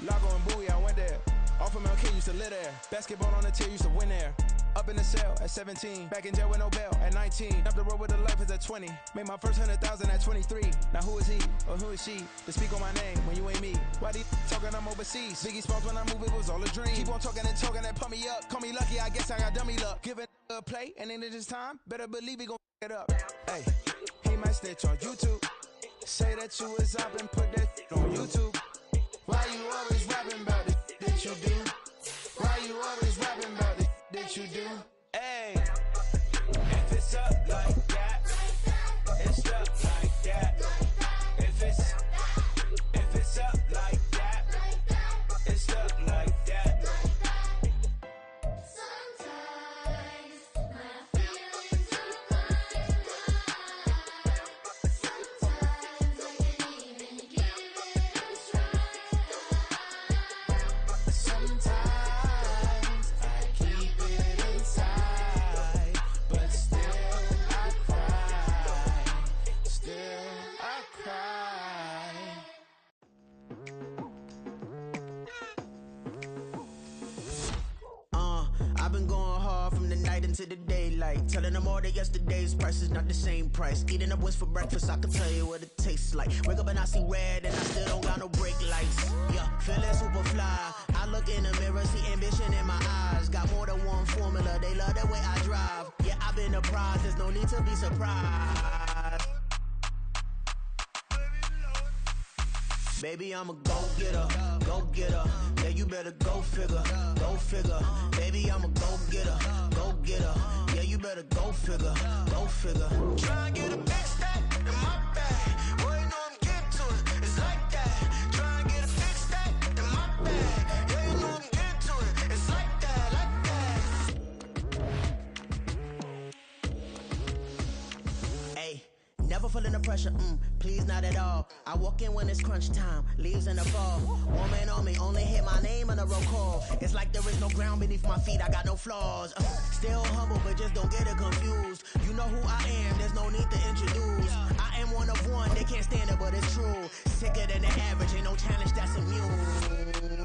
Lago and Bowie, I went there. All from LK used to live there. Basketball on the tier used to win there. Up in the cell at 17. Back in jail with no bail at 19. Up the road with the life is at 20. Made my first 100,000 at 23. Now who is he or who is she to speak on my name when you ain't me? Why they talking I'm overseas? Biggie Smalls when I move, it was all a dream. Keep on talking and pump me up. Call me lucky, I guess I got dummy luck. Give it a play and then it's time. Better believe he gon' it up. Hey, he might snitch on YouTube. Say that you was up and put that on YouTube. Why you always rapping about it that you do? Why you always rapping about it that you do? Hey, if it's up like that, it's up like that. If it's up like that, it's up like that. Sometimes my feelings are blind. Sometimes I can't even give it a try. Sometimes I keep it inside, but still I cry. Still I cry. I've been going hard from the night into the daylight. Telling them all that yesterday's price is not the same price. Eating up wings for breakfast, I can tell you what it tastes like. Wake up and I see red and I still don't got no brake lights. Yeah, feeling super fly. I look in the mirror, see ambition in my eyes. Got more than one formula, they love the way I drive. Yeah, I've been apprised, there's no need to be surprised. Baby, I'm a go-getter, go-getter. Yeah, you better go figure, go figure. Baby, I'm a go-getter, go-getter. Yeah, you better go figure, go figure. Try and get a big stack in my bag. Boy, you know I'm getting to it, it's like that. Try and get a big stack in my bag. Yeah, you know I'm getting to it, it's like that, Hey, never feeling the pressure, please not at all. I walk in when it's crunch time, leaves in the fall. Woman on me, only hit my name on the roll call. It's like there is no ground beneath my feet, I got no flaws. Still humble, but just don't get it confused. You know who I am, there's no need to introduce. I am one of one, they can't stand it, but it's true. Sicker than the average, ain't no challenge that's immune.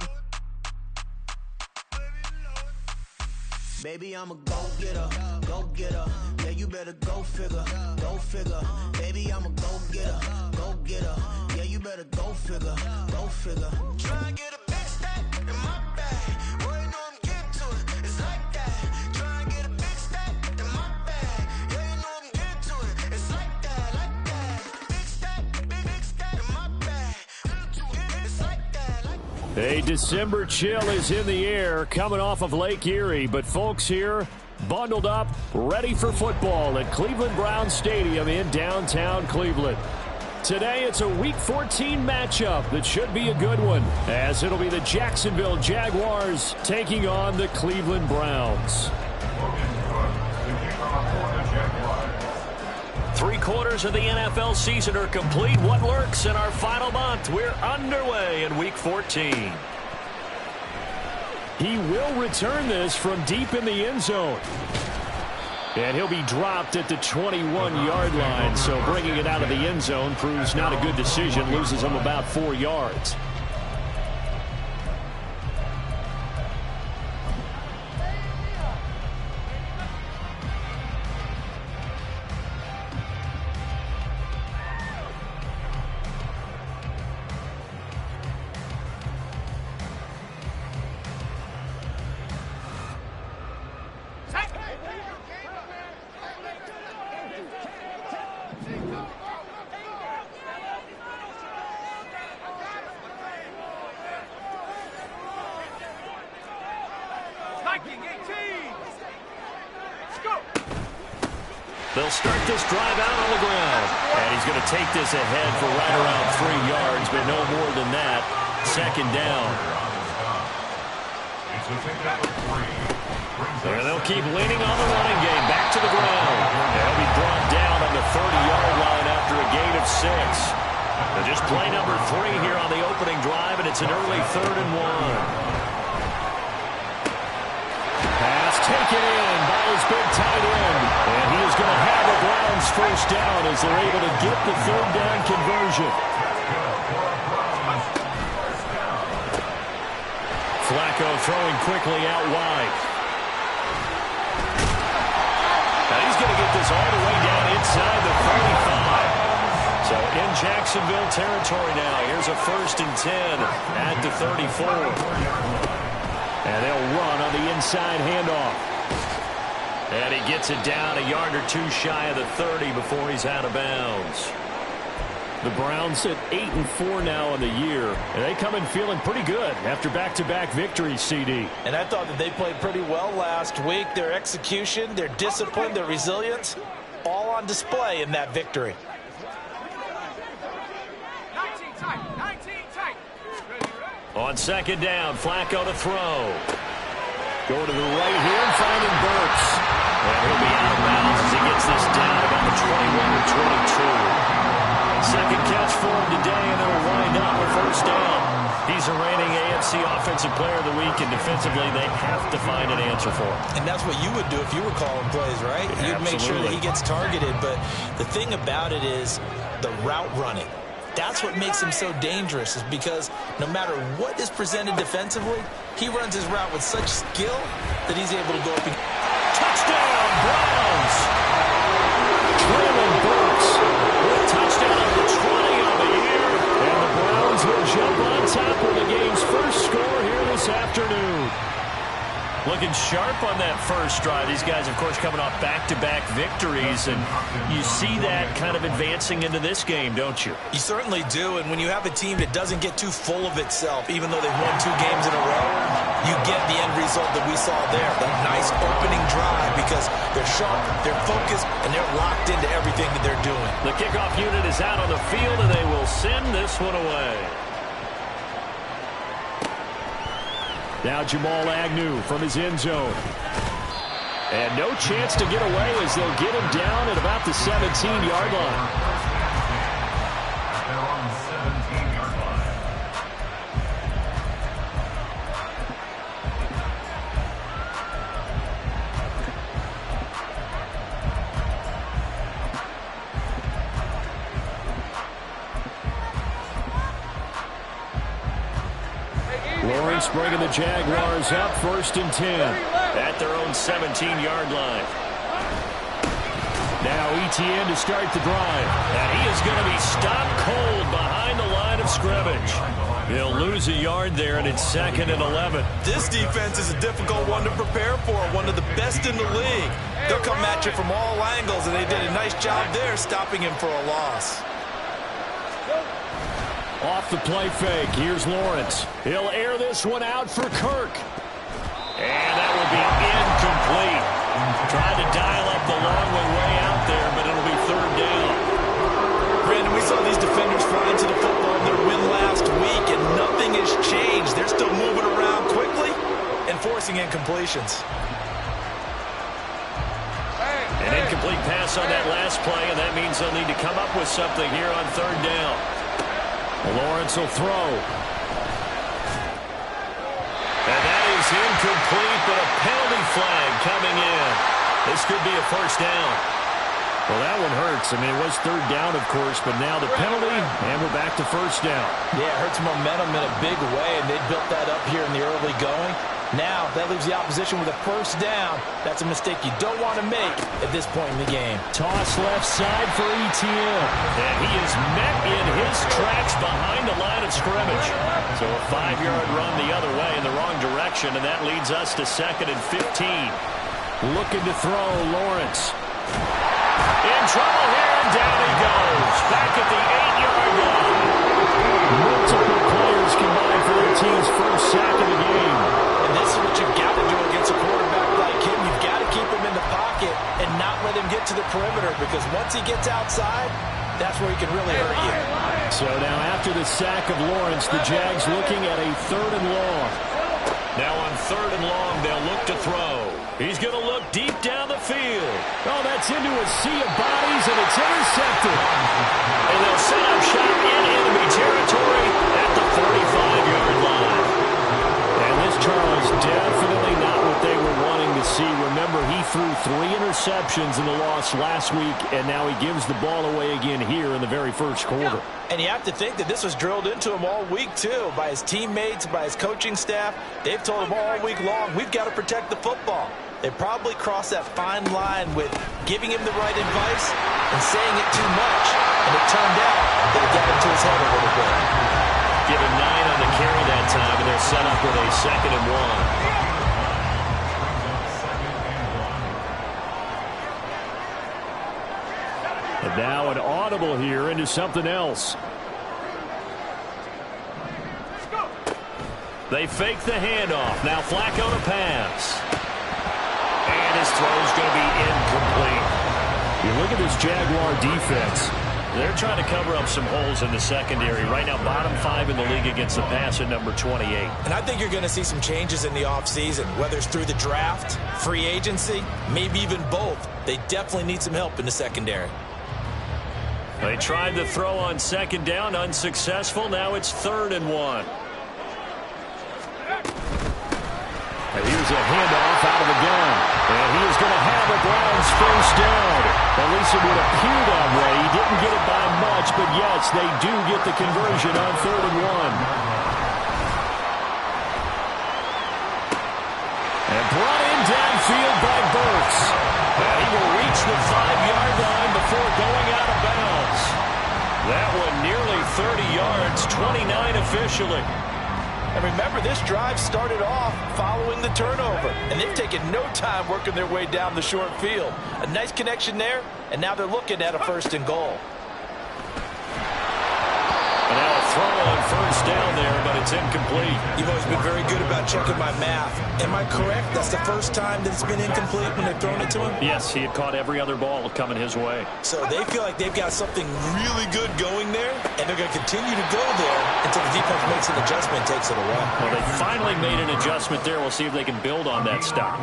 Baby, I'm a go-getter, go-getter. Yeah, you better go figure, go figure. Baby, I'm a go-getter, go-getter. Yeah, you better go figure, go figure. Try and get a big stack in my bag. Boy, you know I'm getting to it, it's like that. Try and get a big stack in my bag. Yeah, you know I'm getting to it, it's like that, like that. Big stack, big stack in my bag. It's like that, like that. A December chill is in the air coming off of Lake Erie, but folks here bundled up, ready for football at Cleveland Browns Stadium in downtown Cleveland. Today it's a Week 14 matchup that should be a good one, as it'll be the Jacksonville Jaguars taking on the Cleveland Browns. 3/4 of the NFL season are complete. What lurks in our final month? We're underway in Week 14. He will return this from deep in the end zone. And he'll be dropped at the 21-yard line, so bringing it out of the end zone proves not a good decision, loses him about 4 yards. They'll start this drive out on the ground. And he's going to take this ahead for right around 3 yards, but no more than that. Second down. And they'll keep leaning on the running game. Back to the ground. They'll be brought down on the 30-yard line after a gain of 6. They'll just play number 3 here on the opening drive, and it's an early 3rd and 1. Pass taken in by his big tight end. And he is going to have the Browns first down as they're able to get the 3rd down conversion. Flacco throwing quickly out wide. Now he's going to get this all the way down inside the 35. So in Jacksonville territory now. Here's a 1st and 10 at the 34. And they'll run on the inside handoff. And he gets it down a yard or two shy of the 30 before he's out of bounds. The Browns at 8-4 now on the year, and they come in feeling pretty good after back-to-back victories, CD. And I thought that they played pretty well last week. Their execution, their discipline, their resilience, all on display in that victory. 19 tight. On 2nd down, Flacco to throw. Going to the right here and finding Burks. And he'll be out of bounds as he gets this down about the 21 or 22. Second catch for him today, and it'll wind up a 1st down. He's a reigning AFC Offensive Player of the Week, and defensively they have to find an answer for him. And that's what you would do if you were calling plays, right? Yeah, you'd make sure that he gets targeted. But the thing about it is the route running. That's what makes him so dangerous, is because no matter what is presented defensively, he runs his route with such skill that he's able to go up and... Touchdown, Browns! Traylon Burks with a touchdown on the 20 on the year. And the Browns will jump on top of the game's first score here this afternoon. Looking sharp on that first drive. These guys, of course, coming off back-to-back victories, and you see that kind of advancing into this game, don't you? You certainly do, and when you have a team that doesn't get too full of itself, even though they've won 2 games in a row, you get the end result that we saw there, that nice opening drive, because they're sharp, they're focused, and they're locked into everything that they're doing. The kickoff unit is out on the field, and they will send this one away. Now Jamal Agnew from his end zone. And no chance to get away as they'll get him down at about the 17-yard line. Lawrence bringing the Jaguars up 1st and 10 at their own 17-yard line. Now Etienne to start the drive. And he is going to be stopped cold behind the line of scrimmage. He'll lose a yard there, and it's 2nd and 11. This defense is a difficult one to prepare for, one of the best in the league. They'll come at you from all angles, and they did a nice job there stopping him for a loss. Off the play fake, here's Lawrence. He'll air this one out for Kirk. And that will be incomplete. Tried to dial up the long way out there, but it'll be 3rd down. Brandon, we saw these defenders fly into the football in their win last week, and nothing has changed. They're still moving around quickly and forcing incompletions. An incomplete pass on that last play, and that means they'll need to come up with something here on 3rd down. Lawrence will throw. And that is incomplete, but a penalty flag coming in. This could be a 1st down. Well, that one hurts. I mean, it was 3rd down, of course, but now the penalty, and we're back to 1st down. Yeah, it hurts momentum in a big way, and they built that up here in the early going. Now, that leaves the opposition with a 1st down. That's a mistake you don't want to make at this point in the game. Toss left side for Etienne. And he is met in his tracks behind the line of scrimmage. So a 5-yard run the other way in the wrong direction, and that leads us to 2nd and 15. Looking to throw, Lawrence. In trouble here, and down he goes. Back at the 8-yard line. Multiple players combined for their team's first sack of the game. And this is what you've got to do against a quarterback like him. You've got to keep him in the pocket and not let him get to the perimeter, because once he gets outside, that's where he can really hurt you. So now after the sack of Lawrence, the Jags looking at a 3rd and long. Now on 3rd and long, they'll look to throw. He's going to look deep down the field. Oh, that's into a sea of bodies, and it's intercepted. And they'll set up shop in enemy territory at the 45-yard line. And this, Charles, definitely not what they were wanting to see. Remember, remember, he threw 3 interceptions in the loss last week, and now he gives the ball away again here in the very first quarter. And you have to think that this was drilled into him all week, too, by his teammates, by his coaching staff. They've told him all week long, we've got to protect the football. They probably crossed that fine line with giving him the right advice and saying it too much. And it turned out that it got into his head a little bit. Give him 9 on the carry that time, and they're set up with a 2nd and 1. And now an audible here into something else. They fake the handoff. Now Flacco to pass. And his throw is going to be incomplete. You look at this Jaguar defense. They're trying to cover up some holes in the secondary. Right now, bottom 5 in the league against the pass at number 28. And I think you're going to see some changes in the offseason, whether it's through the draft, free agency, maybe even both. They definitely need some help in the secondary. They tried the throw on 2nd down, unsuccessful. Now it's 3rd and 1. And here's a handoff out of the gun. And he is going to have the Browns first down. At least it would appear that way. He didn't get it by much, but yes, they do get the conversion on 3rd and 1. And brought in downfield by Burks. And he will reach the 5-yard line before going out of bounds. That one nearly 30 yards, 29 officially. And remember, this drive started off following the turnover. And they've taken no time working their way down the short field. A nice connection there, and now they're looking at a 1st and goal. And now a throw on 1st down there, but it's incomplete. You've always been very good about checking my math. Am I correct? That's the first time that it's been incomplete when they've thrown it to him? Yes, he had caught every other ball coming his way. So they feel like they've got something really good going there, and they're going to continue to go there until the defense makes an adjustment and takes it away. Well, they finally made an adjustment there. We'll see if they can build on that stop.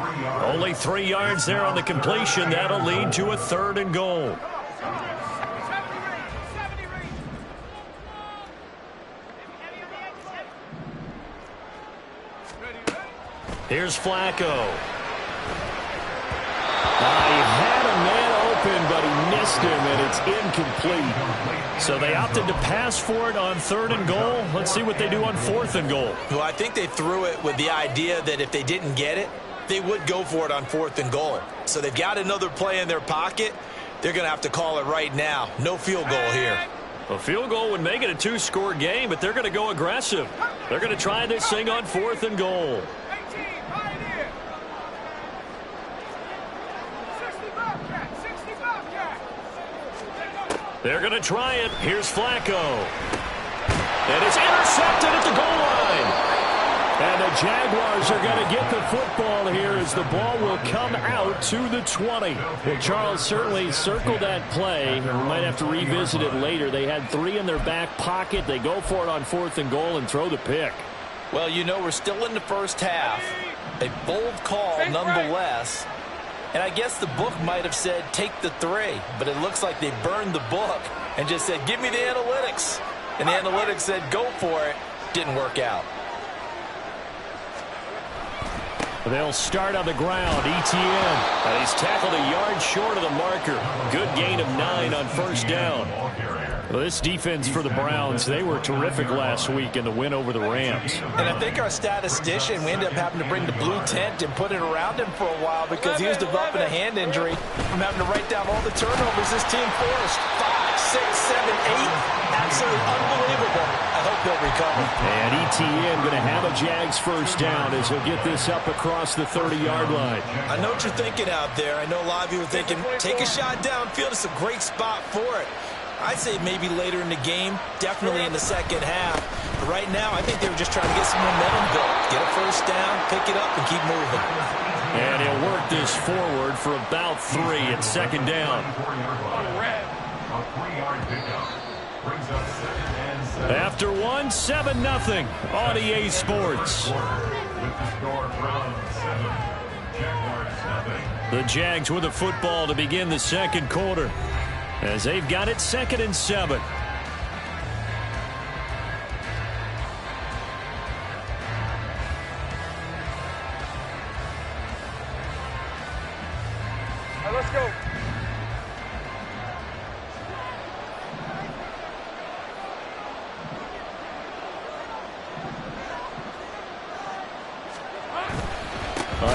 Only 3 yards there on the completion. That'll lead to a 3rd and goal. Here's Flacco. He had a man open, but he missed him, and it's incomplete. So they opted to pass for it on 3rd and goal. Let's see what they do on 4th and goal. Well, I think they threw it with the idea that if they didn't get it, they would go for it on 4th and goal. So they've got another play in their pocket. They're going to have to call it right now. No field goal here. A field goal would make it a 2-score game, but they're going to go aggressive. They're going to try this thing on 4th and goal. They're going to try it. Here's Flacco. And it's intercepted at the goal line. And the Jaguars are going to get the football here as the ball will come out to the 20. Well, Charles certainly circled that play, and we might have to revisit it later. They had 3 in their back pocket. They go for it on 4th and goal and throw the pick. Well, you know, we're still in the first half. A bold call nonetheless. And I guess the book might have said take the 3, but it looks like they burned the book and just said give me the analytics. And the analytics said go for it. Didn't work out. They'll start on the ground. ETN. And he's tackled a yard short of the marker. Good gain of 9 on 1st down. Well, this defense for the Browns, they were terrific last week in the win over the Rams. And I think our statistician, we ended up having to bring the blue tent and put it around him for a while because he was developing a hand injury from having to write down all the turnovers this team forced. 5, 6, 7, 8. Absolutely unbelievable. I hope he'll recover. And ETN going to have a Jags first down as he'll get this up across the 30-yard line. I know what you're thinking out there. I know a lot of you are thinking, take a shot downfield. It's a great spot for it. I'd say maybe later in the game, definitely in the second half. But right now, I think they were just trying to get some momentum built. Get a first down, pick it up, and keep moving. And he'll work this forward for about 3 at 2nd down. After 1, 7-0 on EA Sports. The Jags with a football to begin the second quarter, as they've got it 2nd and 7.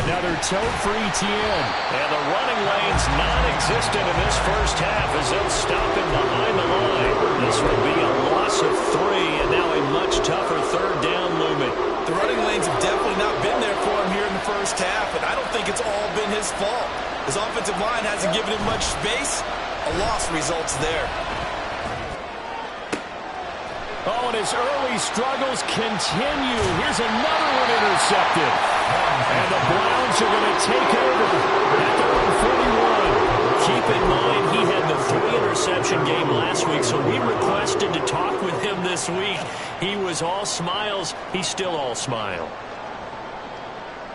Another tote for Etienne. And the running lane's non-existent in this first half as they'll stop him behind the line. This will be a loss of 3, and now a much tougher third down looming. The running lanes have definitely not been there for him here in the first half, and I don't think it's all been his fault. His offensive line hasn't given him much space. A loss results there. Oh, and his early struggles continue. Here's another one intercepted. And the Browns are going to take over at their own 41. Keep in mind, he had the 3-interception game last week, so we requested to talk with him this week. He was all smiles. He's still all smile.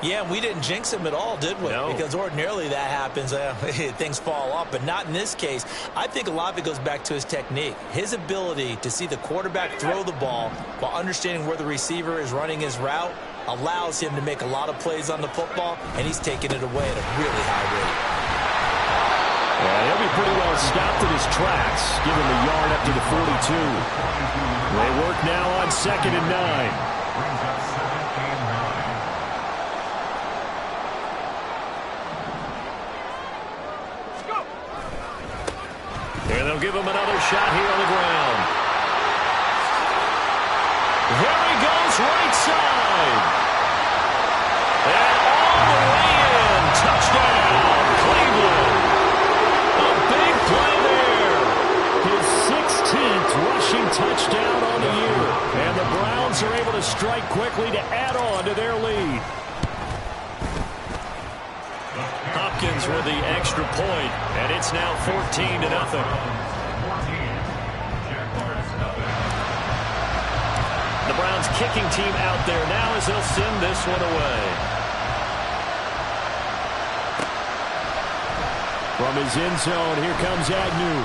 Yeah, we didn't jinx him at all, did we? No. Because ordinarily that happens. Things fall off, but not in this case. I think a lot of it goes back to his technique. His ability to see the quarterback throw the ball while understanding where the receiver is running his route allows him to make a lot of plays on the football, and he's taking it away at a really high rate. Yeah, he'll be pretty well stopped in his tracks, giving the yard up to the 42. They work now on 2nd and 9. And they'll give him another shot here on the ground. There he goes, right side. And all the way in. Touchdown, Cleveland. A big play there. His 16th rushing touchdown on the year. And the Browns are able to strike quickly to add on to their lead. Hopkins with the extra point, and it's now 14-0. The Browns kicking team out there now as they'll send this one away. From his end zone, here comes Agnew.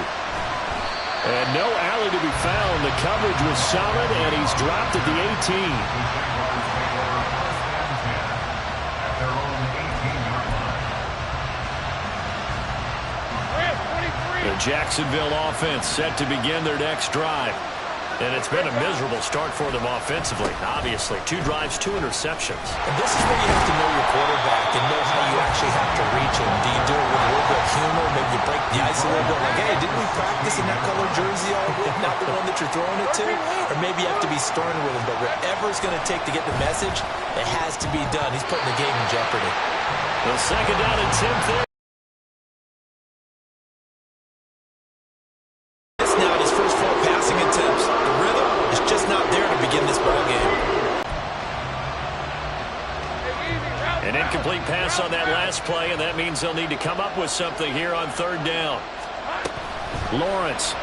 And no alley to be found. The coverage was solid, and he's dropped at the 18. The Jacksonville offense set to begin their next drive. And it's been a miserable start for them offensively. Obviously, 2 drives, 2 interceptions. And this is where you have to know your quarterback and know how you actually have to reach him. Do you do it with a little bit of humor? Maybe you break the ice a little bit. Like, hey, didn't we practice in that color jersey all week? Not the one that you're throwing it to? Or maybe you have to be stern with him. But whatever it's going to take to get the message, it has to be done. He's putting the game in jeopardy. The 2nd down and 10 there. Now his first 4 passing attempts. The rhythm is just not there to begin this ball game. An incomplete pass on that last play, and that means they'll need to come up with something here on 3rd down. Lawrence.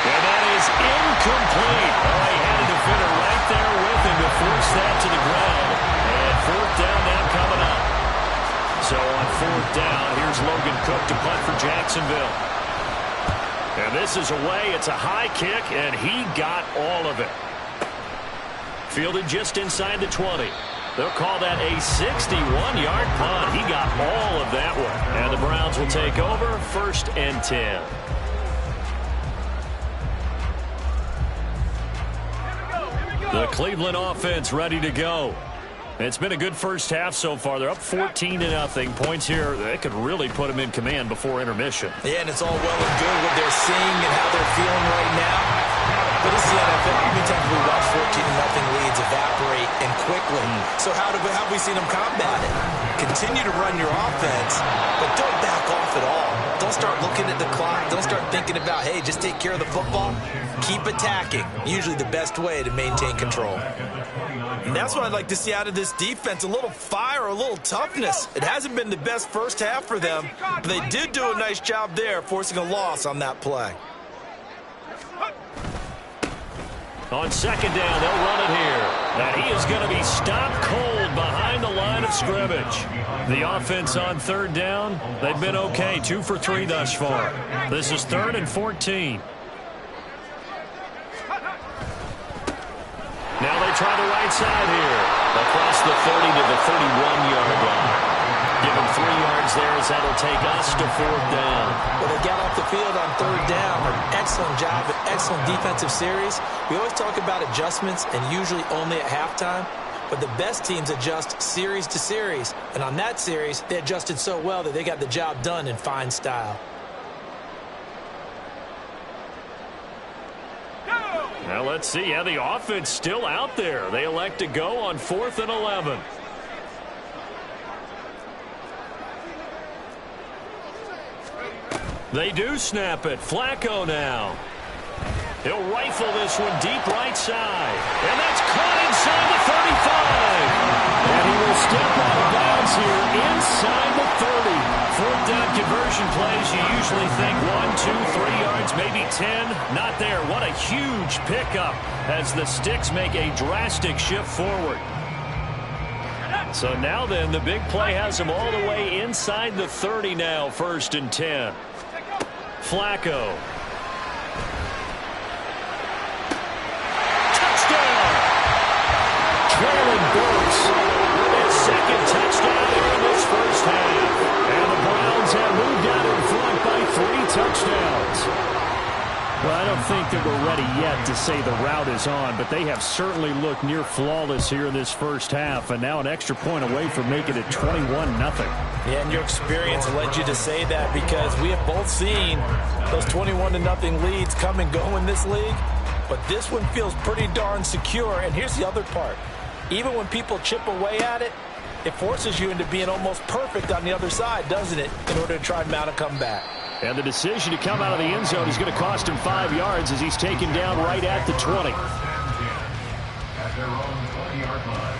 And that is incomplete. Oh, he had a defender right there with him to force that to the ground. And 4th down now coming up. So on 4th down, here's Logan Cook to punt for Jacksonville. And this is away. It's a high kick, and he got all of it. Fielded just inside the 20. They'll call that a 61-yard punt. He got all of that one. And the Browns will take over 1st and 10. The Cleveland offense ready to go. It's been a good first half so far. They're up 14-0. Points here, they could really put them in command before intermission. Yeah, and it's all well and good what they're seeing and how they're feeling right now. But it's the NFL. How many times we watch 14-0 leads evaporate and quickly? So how have we seen them combat it? Continue to run your offense, but don't back off at all. Don't start looking at the clock. Don't start thinking about, hey, just take care of the football. Keep attacking. Usually the best way to maintain control. And that's what I'd like to see out of this defense. A little fire, a little toughness. It hasn't been the best first half for them, but they did do a nice job there, forcing a loss on that play. On 2nd down, they'll run it here. And he is going to be stopped cold behind the line of scrimmage. The offense on 3rd down, they've been okay. 2 for 3 thus far. This is 3rd and 14. Now they try the right side here. Across the 30 to the 31-yard line. Give him 3 yards there as that'll take us to 4th down. Well, they got off the field on 3rd down. An excellent job, an excellent defensive series. We always talk about adjustments and usually only at halftime. but the best teams adjust series to series. And on that series, they adjusted so well that they got the job done in fine style. Now let's see how the offense still out there. They elect to go on 4th and 11. They do snap it. Flacco now. He'll rifle this one deep right side. And that's caught inside the 35. And he will step out of bounds here inside the 30. 4th down conversion plays, you usually think 1, 2, 3 yards, maybe 10. Not there. What a huge pickup as the Sticks make a drastic shift forward. So now then, the big play has them all the way inside the 30 now, 1st and 10. Flacco. Touchdown! Traylon Burks with his 2nd touchdown here in this first half. And the Browns have moved out in front by 3 touchdowns. Well, I don't think that we're ready yet to say the route is on, but they have certainly looked near flawless here in this first half, and now an extra point away from making it 21-0. Yeah, and your experience led you to say that, because we have both seen those 21-0 leads come and go in this league, but this one feels pretty darn secure. And here's the other part. Even when people chip away at it, it forces you into being almost perfect on the other side, doesn't it, in order to try and mount a comeback. And the decision to come out of the end zone is going to cost him 5 yards as he's taken down right at the 20. At their own 20-yard line.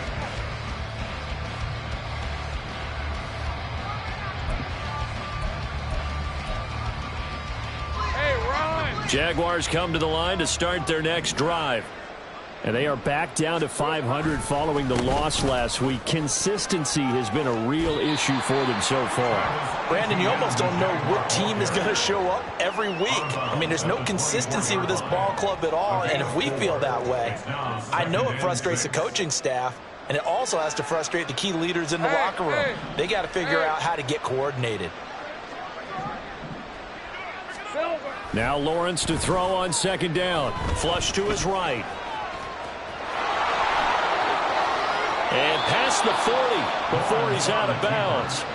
Hey, run! Jaguars come to the line to start their next drive. And they are back down to 500 following the loss last week. Consistency has been a real issue for them so far. Brandon, you almost don't know what team is going to show up every week. I mean, there's no consistency with this ball club at all, and if we feel that way, I know it frustrates the coaching staff, and it also has to frustrate the key leaders in the locker room. They got to figure out how to get coordinated. Now Lawrence to throw on 2nd down. Flush to his right. And past the 40 before he's out of bounds.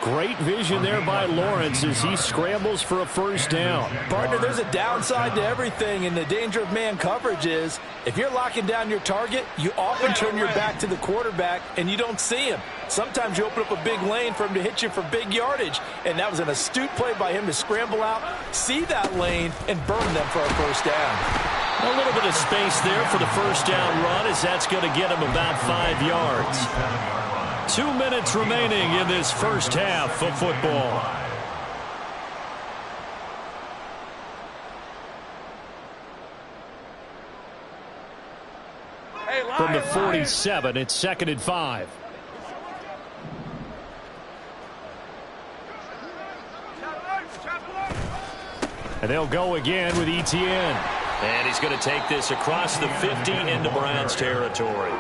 Great vision there by Lawrence as he scrambles for a 1st down. Partner, there's a downside to everything, and the danger of man coverage is if you're locking down your target, you often turn your back to the quarterback and you don't see him. Sometimes you open up a big lane for him to hit you for big yardage, and that was an astute play by him to scramble out, see that lane, and burn them for a 1st down. A little bit of space there for the 1st down run as that's going to get him about 5 yards. 2 minutes remaining in this first half of football. From the 47, it's 2nd and 5. And they'll go again with Etienne. And he's going to take this across the 50 into Browns territory.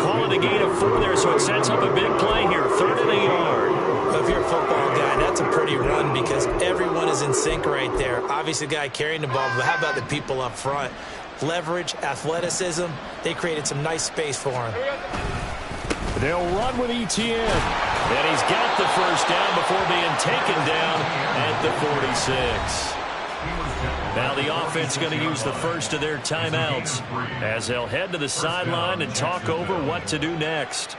Calling a gain of 4 there, so it sets up a big play here. 3rd and a yard. Well, if you're a football guy, that's a pretty run because everyone is in sync right there. Obviously, the guy carrying the ball, but how about the people up front? Leverage, athleticism, they created some nice space for him. They'll run with Etienne. And he's got the 1st down before being taken down at the 46. Now the offense going to use the first of their timeouts as they'll head to the sideline and talk over what to do next.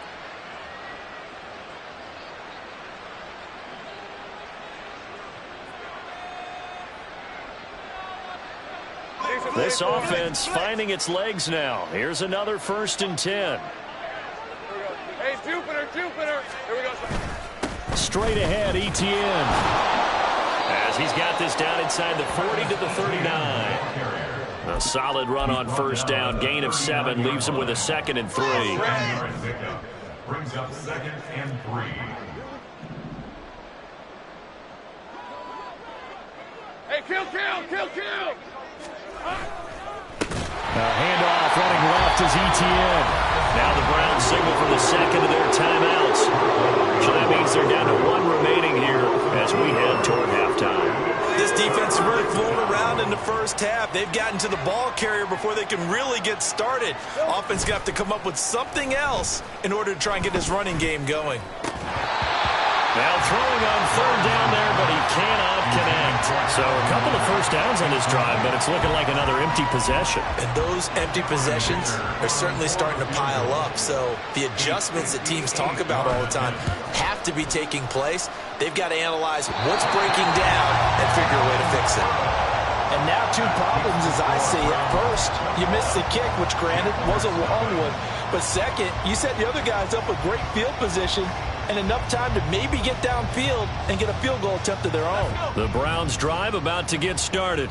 This offense finding its legs now. Here's another 1st and 10. Hey, Jupiter! Here we go. Straight ahead, Etienne. As he's got this down inside the 40 to the 39. A solid run on 1st down. Gain of 7 leaves him with a 2nd and 3. Brings up 2nd and 3. Hey, kill! Handoff running left is Etienne. Now the Browns signal for the 2nd of their timeouts. So that means they're down to 1 remaining here as we head toward halftime. This defense is really flown around in the first half. They've gotten to the ball carrier before they can really get started. Offense going to have to come up with something else in order to try and get this running game going. Now throwing on third down there, but he cannot connect. So a couple of first downs on this drive, but it's looking like another empty possession. And those empty possessions are certainly starting to pile up. So the adjustments that teams talk about all the time have to be taking place. They've got to analyze what's breaking down and figure a way to fix it. And now two problems as I see it. First, you missed the kick, which granted was a long one. But second, you set the other guys up with great field position and enough time to maybe get downfield and get a field goal attempt of their own. The Browns drive about to get started.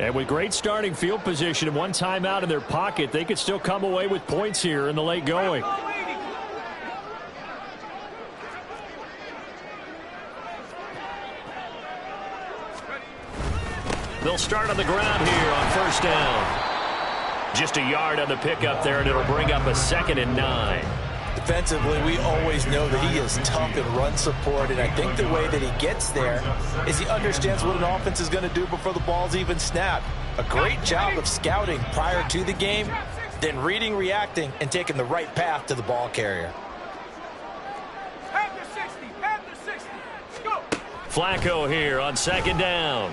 And with great starting field position and one timeout in their pocket, they could still come away with points here in the late going. They'll start on the ground here on first down. Just a yard on the pickup there, and it'll bring up a 2nd and 9. Defensively, we always know that he is tough in run support, and I think the way that he gets there is he understands what an offense is going to do before the ball's even snapped. A great job of scouting prior to the game, then reading, reacting, and taking the right path to the ball carrier. Flacco here on 2nd down.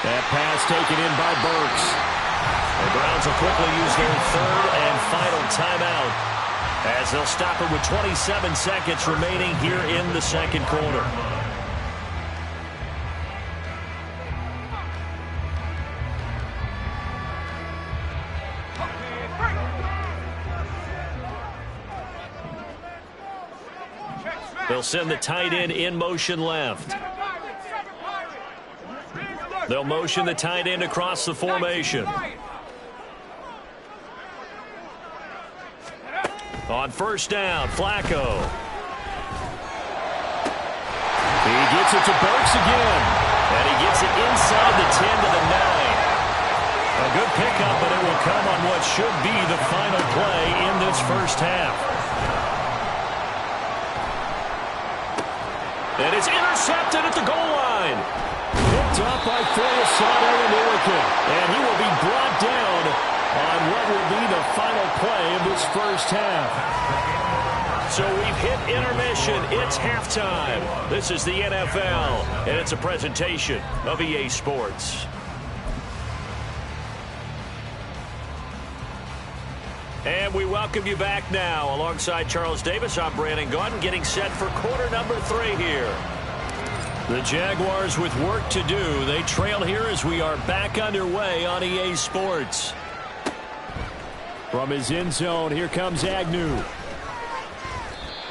That pass taken in by Burks. The Browns will quickly use their 3rd and final timeout as they'll stop it with 27 seconds remaining here in the 2nd quarter. They'll send the tight end in motion left. They'll motion the tight end across the formation. On first down, Flacco. He gets it to Burks again. And he gets it inside the 10 to the 9. A good pickup, but it will come on what should be the final play in this first half. And it's intercepted at the goal line. Picked up by Floriasano and Illiken. And he will be brought down on what will be the final play of this first half. So we've hit intermission. It's halftime. This is the NFL, and it's a presentation of EA Sports. And we welcome you back now. Alongside Charles Davis, I'm Brandon Gaudin, getting set for quarter number 3 here. The Jaguars with work to do. They trail here as we are back underway on EA Sports. From his end zone, here comes Agnew.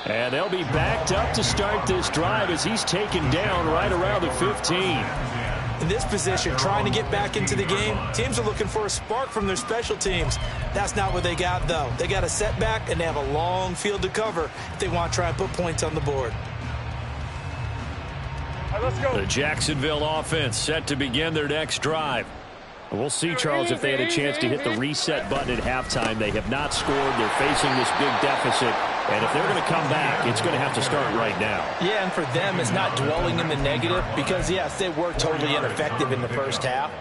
And they'll be backed up to start this drive as he's taken down right around the 15. In this position, trying to get back into the game, teams are looking for a spark from their special teams. That's not what they got, though. They got a setback, and they have a long field to cover if they want to try and put points on the board. All right, let's go. The Jacksonville offense set to begin their next drive. We'll see, Charles, if they had a chance to hit the reset button at halftime. They have not scored. They're facing this big deficit. And if they're going to come back, it's going to have to start right now. Yeah, and for them, it's not dwelling in the negative because, yes, they were totally ineffective in the first half.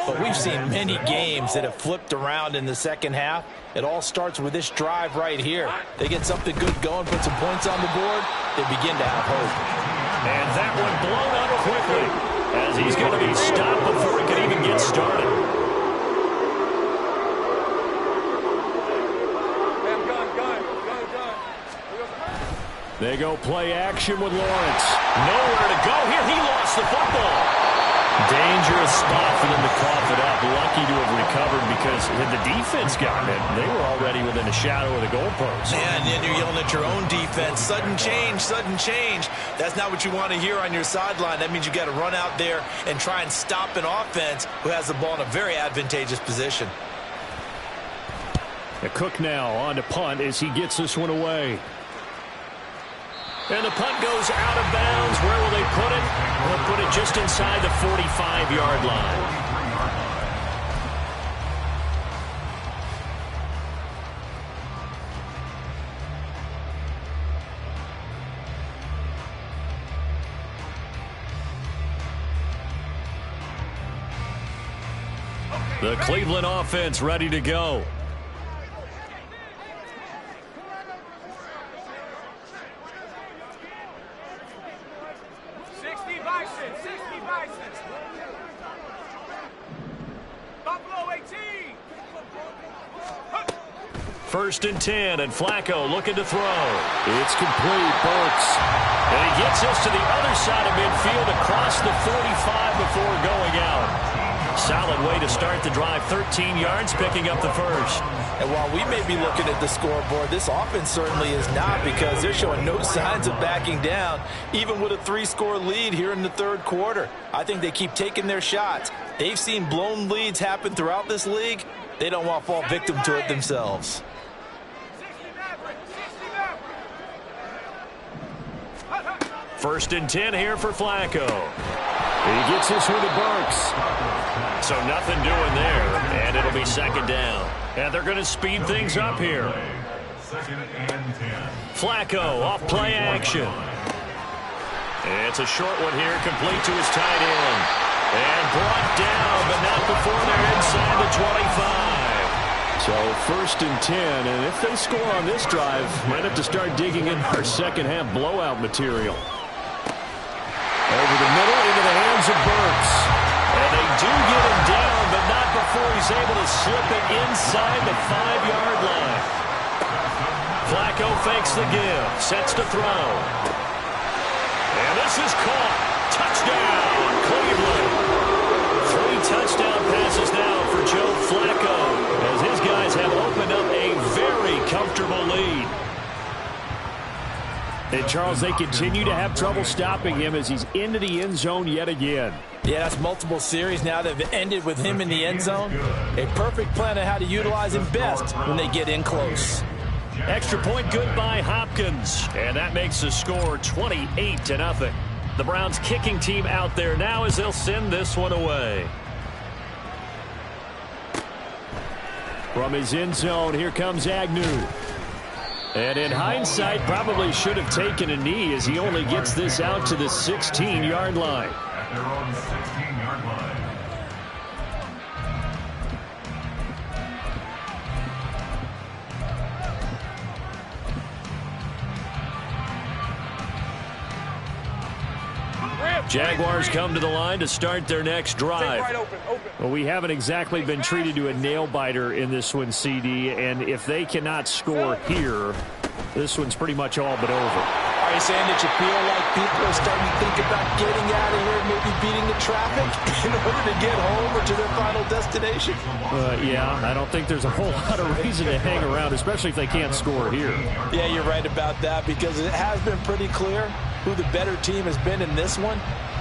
But we've seen many games that have flipped around in the second half. It all starts with this drive right here. They get something good going, put some points on the board, they begin to have hope. And that one blown up quickly as he's going to be stopped before he can even get started. They go play action with Lawrence. Nowhere to go here. He lost the football. Dangerous spot for them to cough it up. Lucky to have recovered because had the defense gotten it, they were already within a shadow of the goalpost. And you're yelling at your own defense. Sudden change, sudden change. That's not what you want to hear on your sideline. That means you got to run out there and try and stop an offense who has the ball in a very advantageous position. Cook now on to punt as he gets this one away. And the punt goes out of bounds. Where will they put it? They'll put it just inside the 45-yard line. The Cleveland offense ready to go. First and 10, and Flacco looking to throw. It's complete. Burks. And he gets us to the other side of midfield across the 45 before going out. Solid way to start the drive. 13 yards, picking up the first. And while we may be looking at the scoreboard, this offense certainly is not, because they're showing no signs of backing down, even with a 3-score lead here in the third quarter. I think they keep taking their shots. They've seen blown leads happen throughout this league. They don't want to fall victim to it themselves. First and 10 here for Flacco. He gets this one to Burks. So nothing doing there, and it'll be second down. And they're going to speed things up here. Second and 10. Flacco off play action. It's a short one here, complete to his tight end. And brought down, but not before they're inside the 25. So first and 10, and if they score on this drive, might have to start digging in our second half blowout material. Over the middle into the hands of Burks. And they do get him down, but not before he's able to slip it inside the 5-yard line. Flacco fakes the give, sets to throw. And this is caught. Touchdown, Cleveland. 3 touchdown passes now for Joe Flacco, as his guys have opened up a very comfortable lead. And, Charles, they continue to have trouble stopping him as he's into the end zone yet again. Yeah, that's multiple series now that have ended with him in the end zone. A perfect plan on how to utilize him best when they get in close. Extra point good by Hopkins. And that makes the score 28-0. The Browns kicking team out there now as they'll send this one away. From his end zone, here comes Agnew. And in hindsight, probably should have taken a knee as he only gets this out to the 16-yard line. At their own 16-yard line. Jaguars come to the line to start their next drive. Well, we haven't exactly been treated to a nail-biter in this one, CD, and if they cannot score here, this one's pretty much all but over. Are you saying that you feel like people are starting to think about getting out of here, maybe beating the traffic in order to get home or to their final destination? Yeah, I don't think there's a whole lot of reason to hang around, especially if they can't score here. Yeah, you're right about that, because it has been pretty clear who the better team has been in this one.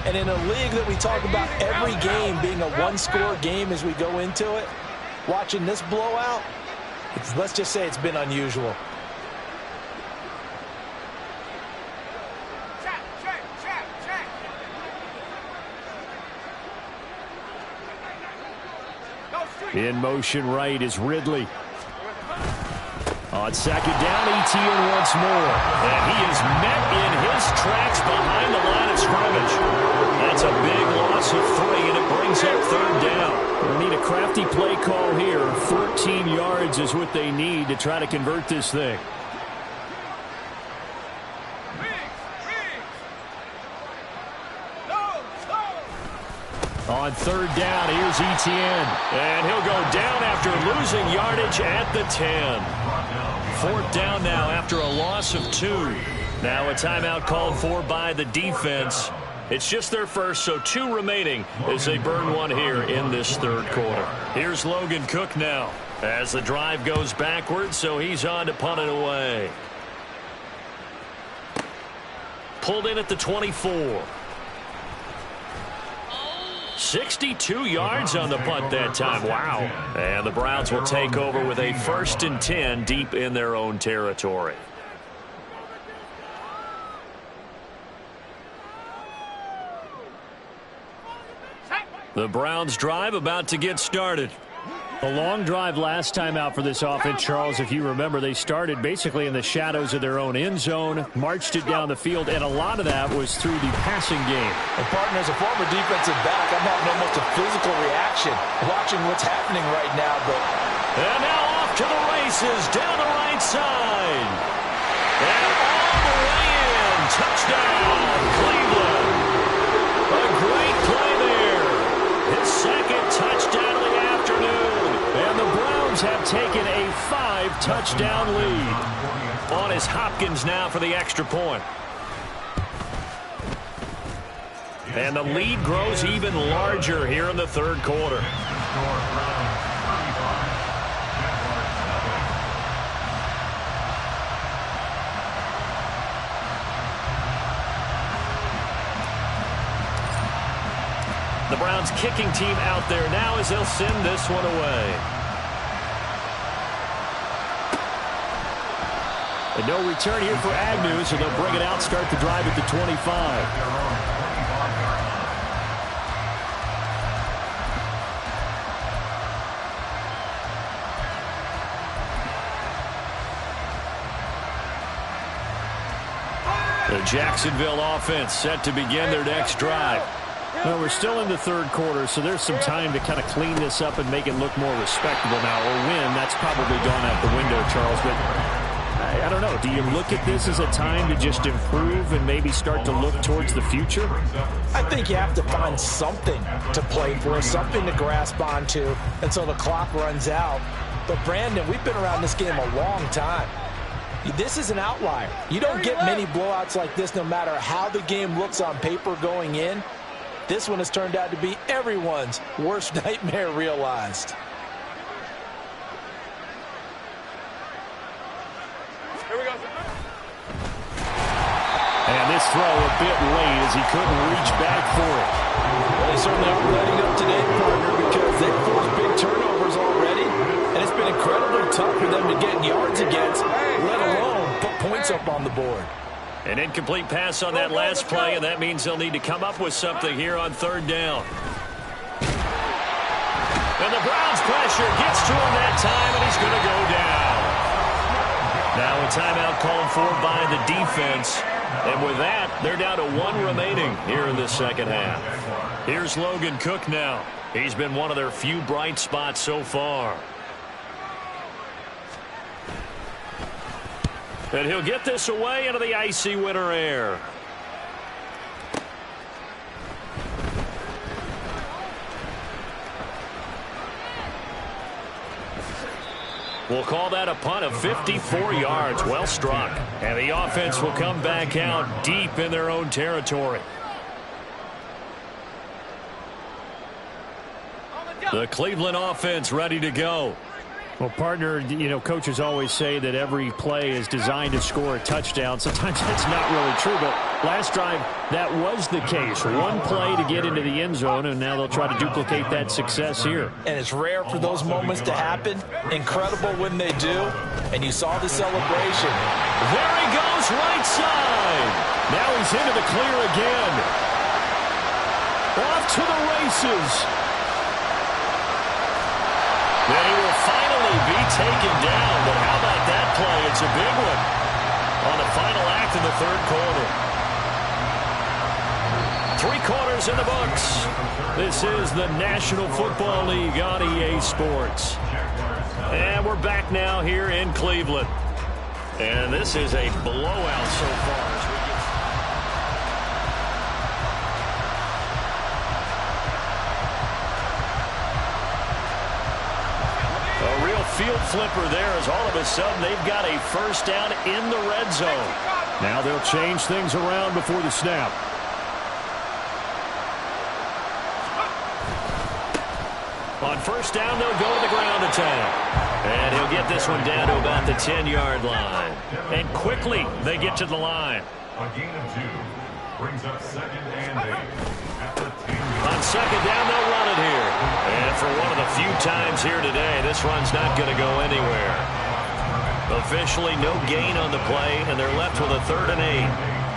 And in a league that we talk about every game being a one-score game as we go into it, watching this blowout, let's just say it's been unusual. In motion right is Ridley. On second down, Etienne once more. And he is met in his tracks behind the line of scrimmage. That's a big loss of 3, and it brings up third down. They need a crafty play call here. 14 yards is what they need to try to convert this thing. On third down, here's Etienne. And he'll go down after losing yardage at the 10. Fourth down now after a loss of 2. Now a timeout called for by the defense. It's just their first, so 2 remaining as they burn one here in this third quarter. Here's Logan Cook now as the drive goes backwards, so he's on to punt it away. Pulled in at the 24. 62 yards on the punt that time. Wow. And the Browns will take over with a 1st and 10 deep in their own territory. The Browns drive about to get started. A long drive last time out for this offense, Charles. If you remember, they started basically in the shadows of their own end zone, marched it down the field, and a lot of that was through the passing game. And partner, as a former defensive back, I'm having almost a physical reaction watching what's happening right now. And now off to the races, down the right side. And all the way in. Touchdown, Cleveland. A great play there. His second touchdown of the afternoon. And the Browns have taken a 5-touchdown lead. On is Hopkins now for the extra point. And the lead grows even larger here in the third quarter. The Browns kicking team out there now as they'll send this one away. And no return here for Agnew, so they'll bring it out, start the drive at the 25. The Jacksonville offense set to begin their next drive. Well, we're still in the third quarter, so there's some time to kind of clean this up and make it look more respectable now. Or win, that's probably gone out the window, Charles. But I don't know. Do you look at this as a time to just improve and maybe start to look towards the future? I think you have to find something to play for, something to grasp onto until the clock runs out. But, Brandon, we've been around this game a long time. This is an outlier. You don't get many blowouts like this no matter how the game looks on paper going in. This one has turned out to be everyone's worst nightmare realized. Here we go. And this throw a bit late as he couldn't reach back for it. Well, they certainly aren't letting up today, partner, because they've forced big turnovers already, and it's been incredibly tough for them to get yards against, let alone put points up on the board. An incomplete pass on that last play, and that means they'll need to come up with something here on third down. And the Browns pressure gets to him that time, and he's going to go down. Now a timeout called for by the defense. And with that, they're down to one remaining here in the second half. Here's Logan Cook now. He's been one of their few bright spots so far. And he'll get this away into the icy winter air. We'll call that a punt of 54 yards. Well struck. And the offense will come back out deep in their own territory. The Cleveland offense ready to go. Well, partner, you know, coaches always say that every play is designed to score a touchdown. Sometimes that's not really true, but last drive, that was the case. One play to get into the end zone, and now they'll try to duplicate that success here. And it's rare for those moments to happen. Incredible when they do. And you saw the celebration. There he goes, right side. Now he's into the clear again. Off to the races. Then he will finally be taken down, but how about that play? It's a big one on the final act of the third quarter. 3 quarters in the books. This is the National Football League on EA Sports. And we're back now here in Cleveland. And this is a blowout so far. Field flipper there as all of a sudden they've got a first down in the red zone. Now they'll change things around before the snap. On first down, they'll go to the ground attack. And he'll get this one down to about the 10-yard line. And quickly they get to the line. A gain of 2 brings up 2nd and 8. On second down, they'll run it here. And for one of the few times here today, this run's not going to go anywhere. Officially no gain on the play, and they're left with a 3rd and 8.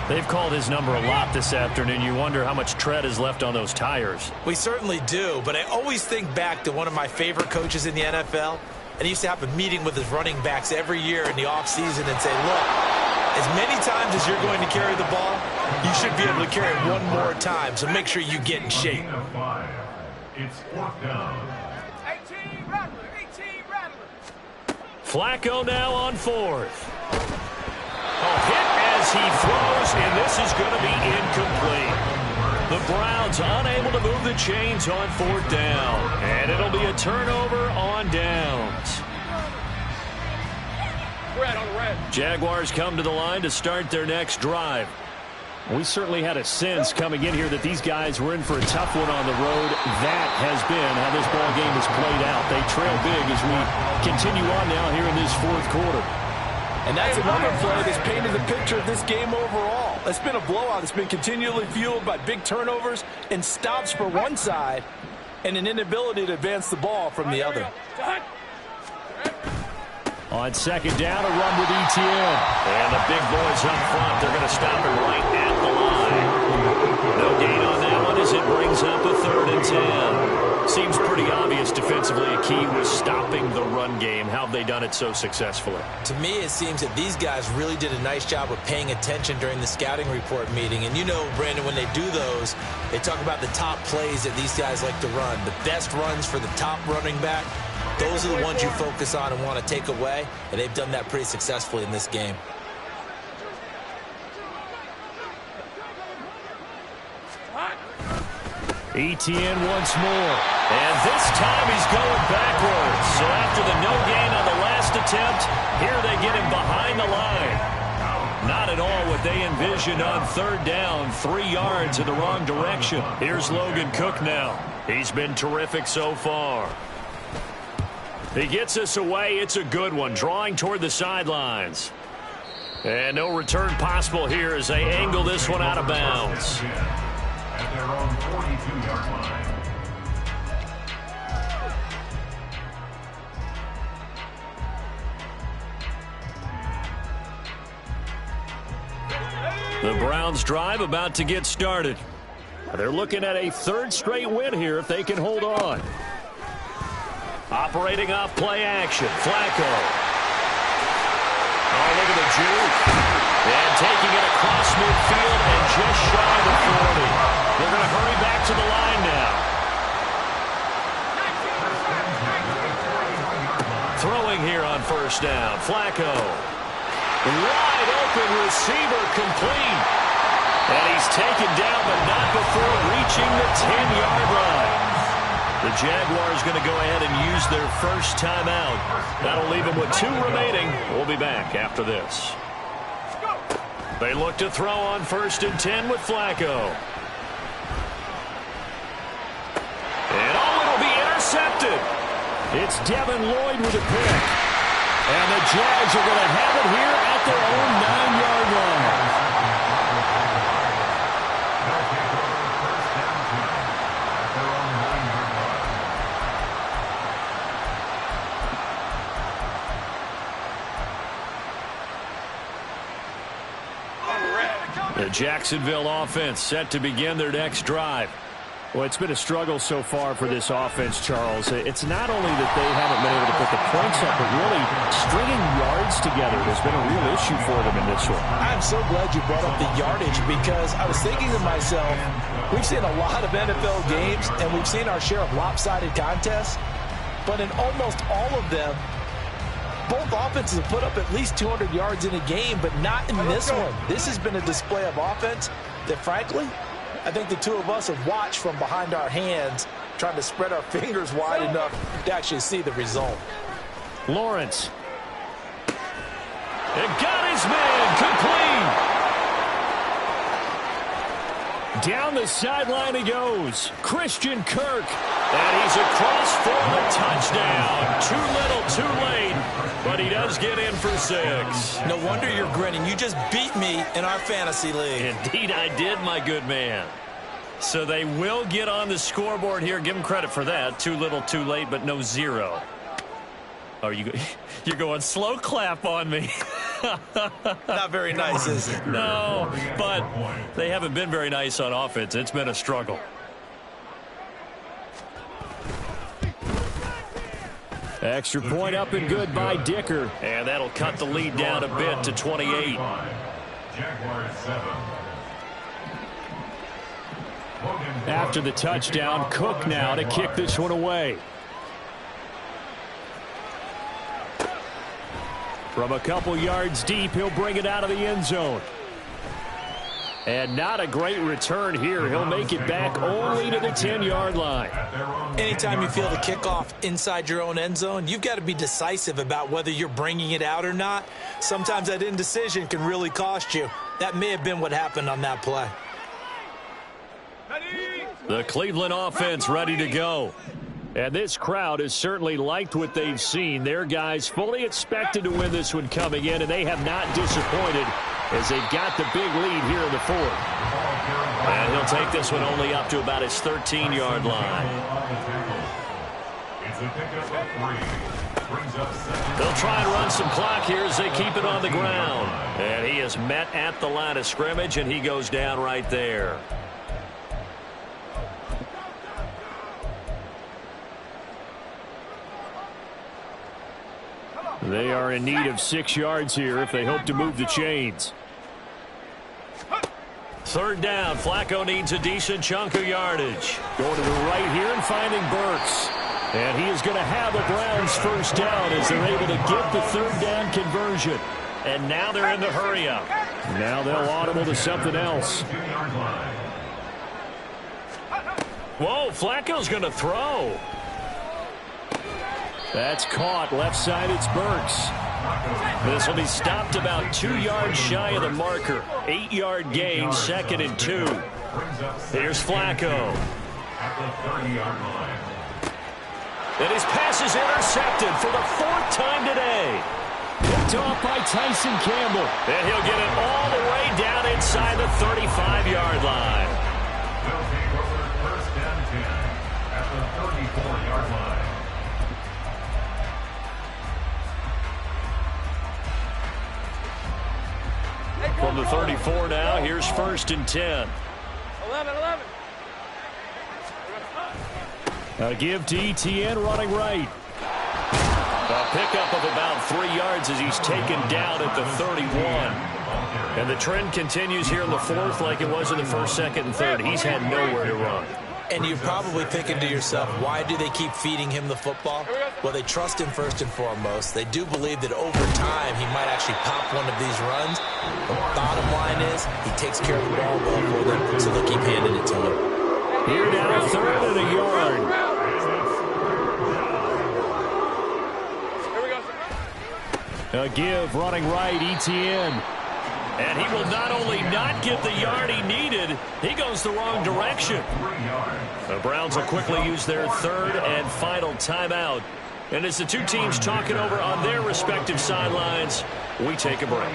They've called his number a lot this afternoon. You wonder how much tread is left on those tires. We certainly do, but I always think back to one of my favorite coaches in the NFL, and he used to have a meeting with his running backs every year in the offseason and say, look, as many times as you're going to carry the ball, you should be able to carry it one more time, so make sure you get in shape. It's 4th down. 18 Rattler, 18 Rattler. Flacco now on 4th. A hit as he throws, and this is going to be incomplete. The Browns unable to move the chains on 4th down, and it'll be a turnover on downs. Red on the red. Jaguars come to the line to start their next drive. We certainly had a sense coming in here that these guys were in for a tough one on the road. That has been how this ball game has played out. They trail big as we continue on now here in this 4th quarter. And that's another play that's painted the picture of this game overall. It's been a blowout. It's been continually fueled by big turnovers and stops for one side and an inability to advance the ball from the other. On 2nd down, a run with Etienne. And the big boys up front, they're going to stop it right at the line. No gain on that one as it brings up a 3rd and 10. Seems pretty obvious defensively a key was stopping the run game. How have they done it so successfully? To me, it seems that these guys really did a nice job of paying attention during the scouting report meeting. And you know, Brandon, when they do those, they talk about the top plays that these guys like to run. The best runs for the top running back. Those are the ones you focus on and want to take away, and they've done that pretty successfully in this game. Etienne once more, and this time he's going backwards. So after the no gain on the last attempt, here they get him behind the line. Not at all what they envisioned on 3rd down, 3 yards in the wrong direction. Here's Logan Cook now. He's been terrific so far. He gets us away. It's a good one, drawing toward the sidelines. And no return possible here as they angle this one out of bounds. At their own 42-yard line. The Browns drive about to get started. They're looking at a 3rd straight win here if they can hold on. Operating off play action, Flacco. Oh, look at the juke. And taking it across midfield and just shy of the 40. They're going to hurry back to the line now. Throwing here on 1st down, Flacco. Wide open receiver complete. And he's taken down, but not before reaching the 10-yard line. The Jaguars going to go ahead and use their first timeout. That'll leave them with 2 remaining. We'll be back after this. They look to throw on 1st and 10 with Flacco. And it'll be intercepted. It's Devin Lloyd with a pick. And the Jags are going to have it here at their own 9-yard line. The Jacksonville offense set to begin their next drive. Well, it's been a struggle so far for this offense, Charles. It's not only that they haven't been able to put the points up, but really stringing yards together has been a real issue for them in this one. I'm so glad you brought up the yardage because I was thinking to myself, we've seen a lot of NFL games and we've seen our share of lopsided contests, but in almost all of them, both offenses have put up at least 200 yards in a game, but not in this one. This has been a display of offense that, frankly, I think the two of us have watched from behind our hands, trying to spread our fingers wide enough to actually see the result. Lawrence. It got his man complete. Down the sideline he goes. Christian Kirk. And he's across for the touchdown. Too little, too late. But he does get in for 6. No wonder you're grinning. You just beat me in our fantasy league. Indeed I did, my good man. So they will get on the scoreboard here. Give them credit for that. Too little, too late, but no 0. Are you're going slow clap on me. Not very nice, is it? No, but they haven't been very nice on offense. It's been a struggle. Extra point up and good by Dicker. And that'll cut the lead down a bit to 28. After the touchdown, Cook now to kick this one away. From a couple yards deep, he'll bring it out of the end zone. And not a great return here. He'll make it back only to the 10-yard line. Anytime you feel the kickoff inside your own end zone, you've got to be decisive about whether you're bringing it out or not. Sometimes that indecision can really cost you. That may have been what happened on that play. The Cleveland offense ready to go. And this crowd has certainly liked what they've seen. Their guys fully expected to win this one coming in, and they have not disappointed as they've got the big lead here in the fourth. And he'll take this one only up to about his 13-yard line. They'll try and run some clock here as they keep it on the ground. And he is met at the line of scrimmage, and he goes down right there. They are in need of 6 yards here if they hope to move the chains. Third down. Flacco needs a decent chunk of yardage. Going to the right here and finding Burks. And he is going to have the Browns first down as they're able to get the third down conversion. And now they're in the hurry up. Now they'll audible to something else. Whoa, Flacco's going to throw. That's caught. Left side, it's Burks. This will be stopped about 2 yards shy of the marker. 8-yard gain, 2nd and 2. Here's Flacco. And his pass is intercepted for the 4th time today. Picked off by Tyson Campbell. And he'll get it all the way down inside the 35-yard line. First and 10 at the 34-yard line. From the 34 now, here's 1st and 10. 11. A give to ETN running right. A pickup of about 3 yards as he's taken down at the 31. And the trend continues here in the fourth like it was in the first, second, and third. He's had nowhere to run. And you're probably thinking to yourself, why do they keep feeding him the football? Well, they trust him first and foremost. They do believe that over time he might actually pop one of these runs. The bottom line is he takes care of the ball well for them, so they'll keep handing it to him. Here now, 3rd and a yard. A give running right, ETN. And he will not only not get the yard he needed, he goes the wrong direction. The Browns will quickly use their 3rd and final timeout. And as the two teams talk it over on their respective sidelines, we take a break.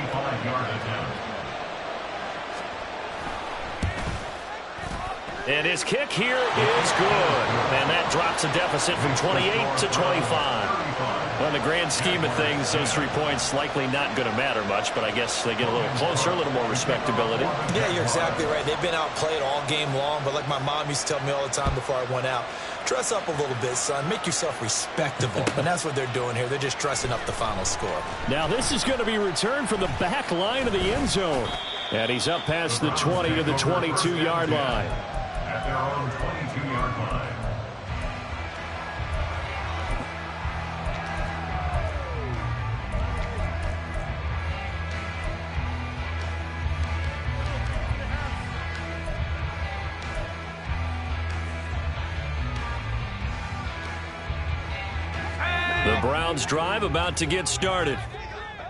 And his kick here is good. And that drops a deficit from 28 to 25. Well, in the grand scheme of things, those 3 points likely not going to matter much, but I guess they get a little closer, a little more respectability. Yeah, you're exactly right. They've been outplayed all game long, but like my mom used to tell me all the time before I went out, dress up a little bit, son. Make yourself respectable. And that's what they're doing here. They're just dressing up the final score. Now this is going to be returned from the back line of the end zone. And he's up past the 20 to the 22-yard line. At their own 22-yard line. The Browns drive about to get started.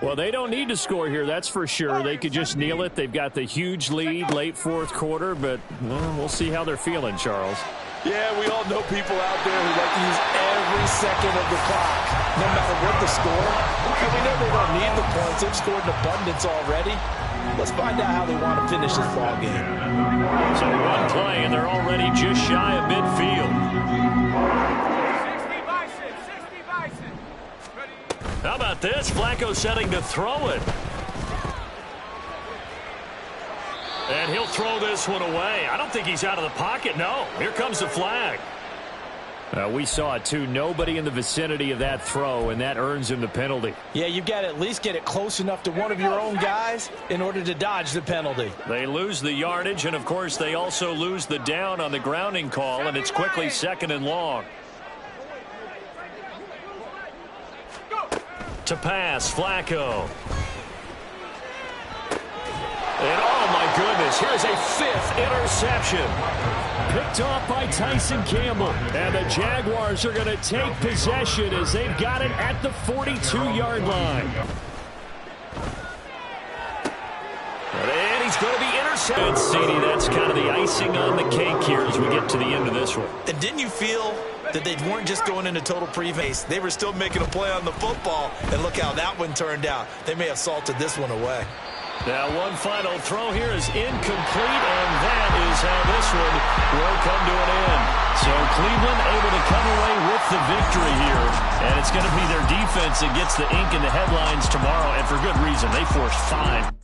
Well, they don't need to score here, that's for sure. They could just kneel it. They've got the huge lead late 4th quarter, but we'll see how they're feeling, Charles. Yeah, we all know people out there who like to use every second of the clock, no matter what the score. And we know they don't need the points. They've scored in abundance already. Let's find out how they want to finish this ball game. So one play, and they're already just shy of midfield. 60 bison. Ready. this? Flacco setting to throw it. And he'll throw this one away. I don't think he's out of the pocket. No, here comes the flag. We saw it, too. Nobody in the vicinity of that throw, and that earns him the penalty. Yeah, you've got to at least get it close enough to one of your own guys in order to dodge the penalty. They lose the yardage, and, of course, they also lose the down on the grounding call, and it's quickly 2nd and long. To pass, Flacco. And, oh, my goodness, here's a 5th interception. Picked off by Tyson Campbell. And the Jaguars are going to take possession as they've got it at the 42-yard line. And he's going to be intercepted. CD, that's kind of the icing on the cake here as we get to the end of this one. And didn't you feel that they weren't just going into total preface? They were still making a play on the football, and look how that one turned out. They may have salted this one away. Now one final throw here is incomplete, and that is how this one will come to an end. So Cleveland able to come away with the victory here, and it's going to be their defense that gets the ink in the headlines tomorrow, and for good reason. They forced 5.